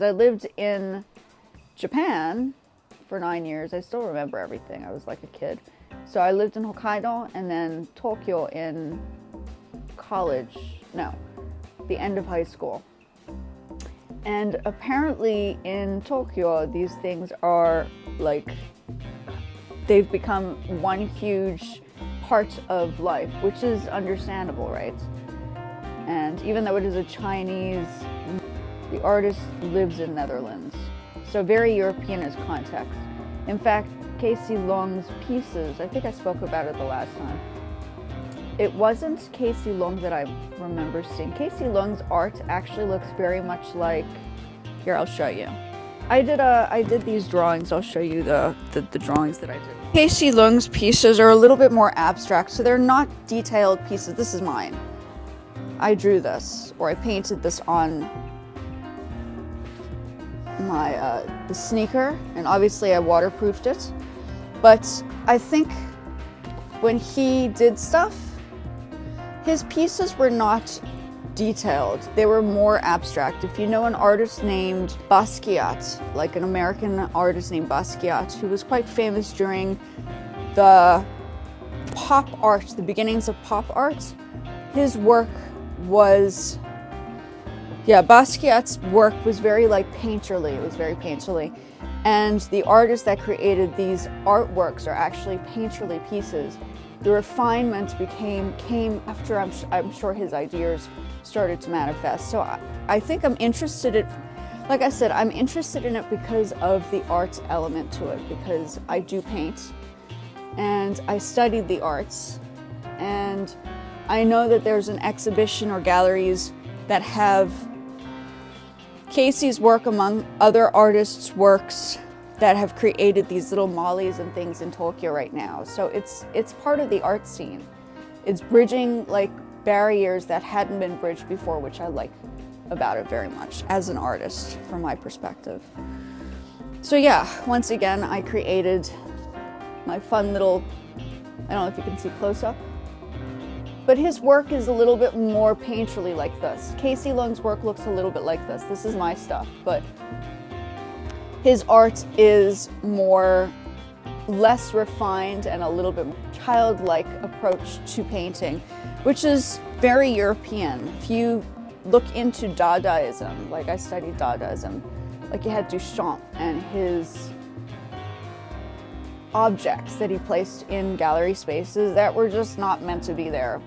I lived in Japan for 9 years. I still remember everything. I was like a kid. So I lived in Hokkaido and then Tokyo in college. No, the end of high school. And apparently in Tokyo, these things are like, they've become one huge part of life, which is understandable, right? And even though it is a Chinese, the artist lives in Netherlands. So very European as context. In fact, Kacing Lung's pieces, I think I spoke about it the last time. It wasn't Kacing Lung that I remember seeing. Kacing Lung's art actually looks very much like, here, I'll show you. I did these drawings. I'll show you the drawings that I did. Kacing Lung's pieces are a little bit more abstract, so they're not detailed pieces. This is mine. I drew this, or I painted this on my the sneaker, and obviously I waterproofed it. But I think when he did stuff, his pieces were not detailed. They were more abstract. If you know an artist named Basquiat, like an American artist named Basquiat, who was quite famous during the pop art, the beginnings of pop art, his work was, Basquiat's work was very like painterly. It was very painterly. And the artists that created these artworks are actually painterly pieces. The refinement came after I'm sure his ideas started to manifest. So I think I'm interested in, like I said, I'm interested in it because of the arts element to it, because I do paint and I studied the arts, and I know that there's an exhibition or galleries that have Casey's work among other artists' works that have created these little mollies and things in Tokyo right now. So it's part of the art scene. It's bridging like barriers that hadn't been bridged before, which I like about it very much as an artist from my perspective. So yeah, once again, I created my fun little, I don't know if you can see close up, but his work is a little bit more painterly like this. Kacing Lung's work looks a little bit like this. This is my stuff, but his art is less refined and a little bit childlike approach to painting, which is very European. If you look into Dadaism, like I studied Dadaism, like you had Duchamp and his objects that he placed in gallery spaces that were just not meant to be there.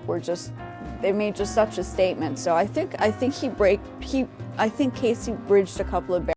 They made just such a statement. So I think Casey bridged a couple of